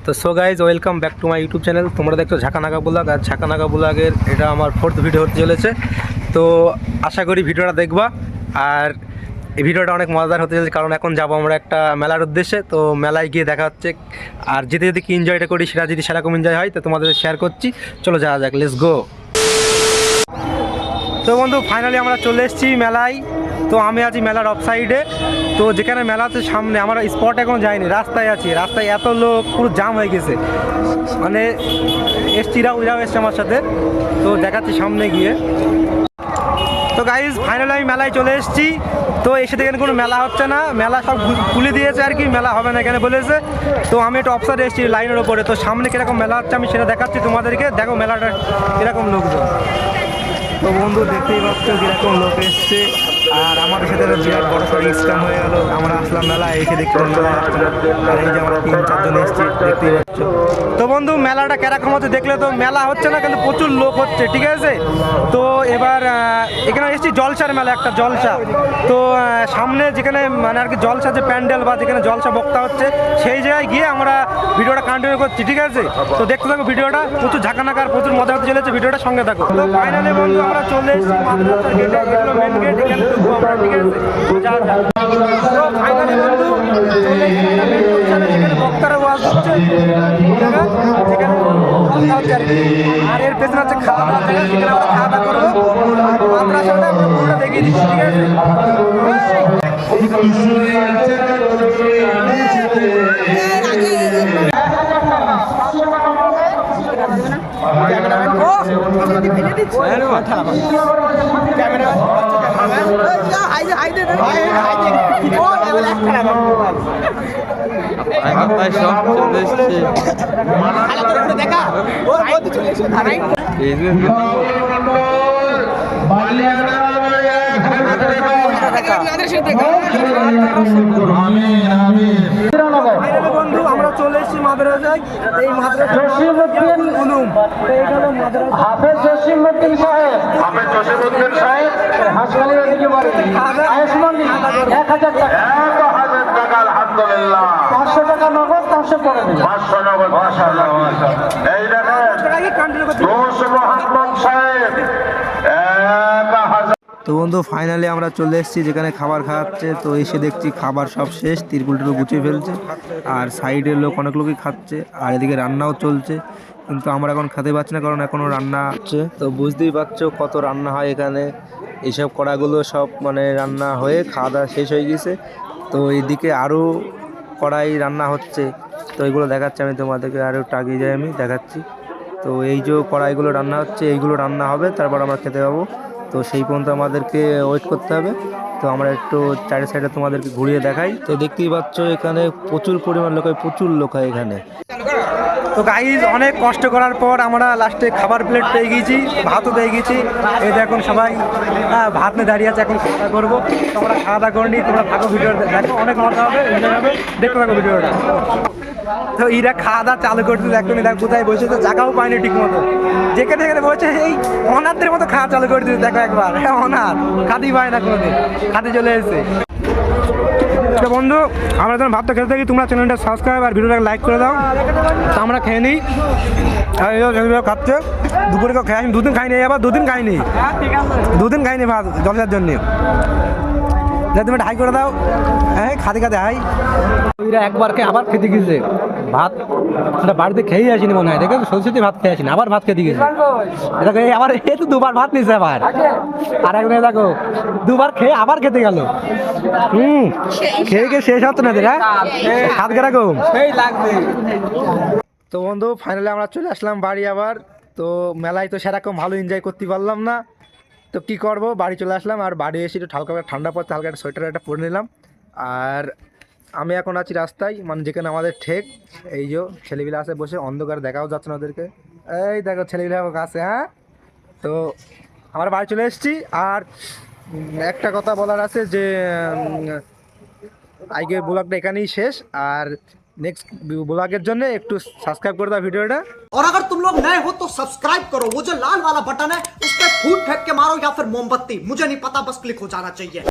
তো so guys welcome back to my YouTube channel. তোমরা দেখছো ঝাঁকানাকা ব্লগ, আর ঝাঁকানাকা ব্লগের এটা আমার 4th ভিডিও হতে চলেছে। তো আশা করি ভিডিওটা দেখবা। আর এই ভিডিওটা অনেক মজাদার হতে চলেছে, কারণ এখন যাবো আমরা একটা মেলার উদ্দেশ্যে। তো মেলায় গিয়ে দেখা হচ্ছে, আর যেতে যেতে কি এনজয়টা করি সেটা যদি সেরকম এনজয় হয় তো তোমাদের শেয়ার করছি। চলো যাওয়া যাক, লেটস গো। তো বন্ধু ফাইনালি আমরা চলে এসেছি মেলায়। তো আমি আছি মেলার অফ সাইডে, তো যেখানে মেলা আছে সামনে, আমরা স্পট এখনো যাইনি, রাস্তায় আছি। রাস্তায় এত লোক, পুরো জাম হয়ে গেছে, মানে এরাও এসছে আমার সাথে। তো দেখাচ্ছি সামনে গিয়ে। তো গাইজ ফাইনালি আমি মেলায় চলে এসেছি। তো এসে দেখেন কোনো মেলা হচ্ছে না, মেলা সব খুলে দিয়েছে আর কি, মেলা হবে না এখানে বলেছে। তো আমি একটু অফসাইডে এসেছি লাইনের ওপরে, তো সামনে কীরকম মেলা হচ্ছে আমি সেটা দেখাচ্ছি তোমাদেরকে। দেখো মেলাটা কীরকম লোকজন। তো বন্ধু দেখতেই পাচ্ছ কীরকম লোক এসছে, আর আমাদের সাথে বিরাট বড় সড়ো স্ক্যাম হয়ে গেল। আমরা আসলাম মেলা, এসে দেখতে মেলা হচ্ছে না, আর এই যে আমরা 3-4 জন এসেছি দেখতেই পাচ্ছ। তো বন্ধু মেলাটা কেরকম হচ্ছে দেখলে তো, মেলা হচ্ছে না কিন্তু প্রচুর লোক হচ্ছে, ঠিক আছে। তো এবার এখানে এসেছি জলসার মেলা, একটা জলসা। তো সামনে যেখানে মানে আর কি জলসা যে প্যান্ডেল বা যেখানে জলসা বক্তা হচ্ছে সেই জায়গায় গিয়ে আমরা ভিডিওটা কন্টিনিউ করছি, ঠিক আছে। তো দেখতে থাকো ভিডিওটা, প্রচুর ঝাঁকানাকার প্রচুর মজা হতে চলেছে, ভিডিওটা সঙ্গে থাকো। তো ফাইনালি বন্ধু আমরা চলে এসেছি মাদ্রাসার গেটে, এগুলো মেন গেট, এখানে ঢুকবো আমরা, ঠিক আছে। তো ফাইনালি বন্ধু চলে এসেছি যেখানে বক্তারা ওয়াজ হচ্ছে, যেখানে আর এর পেছনে হচ্ছে খাওয়া দাওয়া জায়গা, সেখানে আমরা খাওয়া দাওয়া করবো। আর মাদ্রাসাটা আমরা পুরোটা দেখিয়ে দিচ্ছি, ঠিক আছে। বন্ধু আমরা চলে এসেছি মাদ্রাসায়। এই মাদ্রাসা হাফেজ জসিমউদ্দিন সাহেব, হাফেজ জসিমউদ্দিন সাহেব হাসপাতালে দিকে বলে আয়ুষ্মান 1000 টাকা, 1000 টাকা আলহামদুলিল্লাহ। 500 টাকা নগদ, 500 করে দিন, 500 নগদ। মাশাআল্লাহ মাশাআল্লাহ। এই দেখেন দোষ মোহাম্মদ সাহেব 1000। তো বন্ধু ফাইনালি আমরা চলে এসেছি যেখানে খাবার খাওয়াচ্ছে। তো এসে দেখছি খাবার সব শেষ, তিরপুলটিরও গুছিয়ে ফেলছে, আর সাইডের লোক অনেক লোকই খাচ্ছে, আর এদিকে রান্নাও চলছে। কিন্তু আমরা এখন খেতে পাচ্ছি না, কারণ এখনও রান্না হচ্ছে। তো বুঝতেই পারছো কত রান্না হয় এখানে, এইসব কড়াগুলো সব মানে রান্না হয়ে খাওয়া দাওয়া শেষ হয়ে গেছে। তো এইদিকে আরও কড়াই রান্না হচ্ছে, তো এইগুলো দেখাচ্ছি আমি তোমাদেরকে, আরও টাগিয়ে যাই আমি দেখাচ্ছি। তো এই যে কড়াইগুলো রান্না হচ্ছে, এইগুলো রান্না হবে, তারপর আমরা খেতে পাবো। তো সেই পর্যন্ত আমাদেরকে ওয়েট করতে হবে। তো আমরা একটু চারি সাইডে তোমাদেরকে ঘুরিয়ে দেখাই। তো দেখতেই পাচ্ছ এখানে প্রচুর পরিমাণ লোক হয়, প্রচুর লোক হয় এখানে। তো গাইজ অনেক কষ্ট করার পর আমরা লাস্টে খাবার প্লেট পেয়ে গিয়েছি, ভাতও পেয়ে গেছি। এই দেখুন সবাই ভাত নিয়ে দাঁড়িয়ে আছে, এখন খাওয়া দাওয়া করবো। তোমরা খাওয়া দাওয়া করে নি, তোমরা থাকো, ভিডিও দেখো, অনেক মজা হবে, এনজয় হবে, দেখতে থাকো ভিডিওটা। তো এরা খাওয়া দাওয়া চালু করতে দেখুন, দেখ কোথায় বসে, তো জায়গাও পায়নি ঠিক মতো, যেখানে যেখানে বসে এই অনাথদের মতো খাওয়া চালু করে দিতে দেখো একবার। হ্যাঁ অনাথ, খাতেই পায় না কোনোদিন, খাতে চলে এসেছে। তো বন্ধু আমরা যখন ভাতটা খেতে থাকি, তোমরা চ্যানেলটা সাবস্ক্রাইব আর ভিডিওটাকে লাইক করে দাও। তো আমরা খেয়ে নিই, আর এইভাবে খাচ্ছে। দুপুরে কেউ খেয়ে আসি, 2 দিন খাইনি, আবার 2 দিন খাইনি, 2 দিন খাইনি ভাত জলসার জন্যে। তুমি একটা হাই করে দাও, হ্যাঁ খাতে খাতে হাই। ওইরা একবার খেয়ে আবার খেতে গেছে ভাত, ওটা বাড়িতে খেয়েই আসিনি মনে হয়, দেখে সত্যি ভাত খেয়ে আসিনি, আবার ভাত খেতে গেছে। দেখো এই আবার এ তো 2বার ভাত নিয়েছে আবার, আর একদিন দেখো 2বার খেয়ে আবার খেতে গেল। খেয়ে শেষ হতো না এদের, হাত কিরকম লাগবে। তো বন্ধু ফাইনালি আমরা চলে আসলাম বাড়ি আবার। তো মেলায় তো সেরকম ভালো এনজয় করতে পারলাম না, তো কী করবো, বাড়ি চলে আসলাম। আর বাড়ি এসে একটু হালকা ঠান্ডা পড়ছে, হালকা একটা সোয়েটার একটা পরে নিলাম। আর আমি এখন আছি রাস্তায়, মানে যেখানে আমাদের ঠেক। এই যে ছেলেগুলো আছে বসে, অন্ধকার দেখাও যাচ্ছে না ওদেরকে, এই দেখো ছেলেগুলো আছে। হ্যাঁ তো আমরা বাড়ি চলে এসেছি। আর একটা কথা বলার আছে যে আজকের ব্লগটা এখানেই শেষ, আর नेक्स्ट ब्लॉगर जन्ने एक टू सब्सक्राइब कर दो वीडियो टा। और अगर तुम लोग नए हो तो सब्सक्राइब करो, वो जो लाल वाला बटन है उस पर फूट फेंक के मारो या फिर मोमबत्ती, मुझे नहीं पता, बस क्लिक हो जाना चाहिए।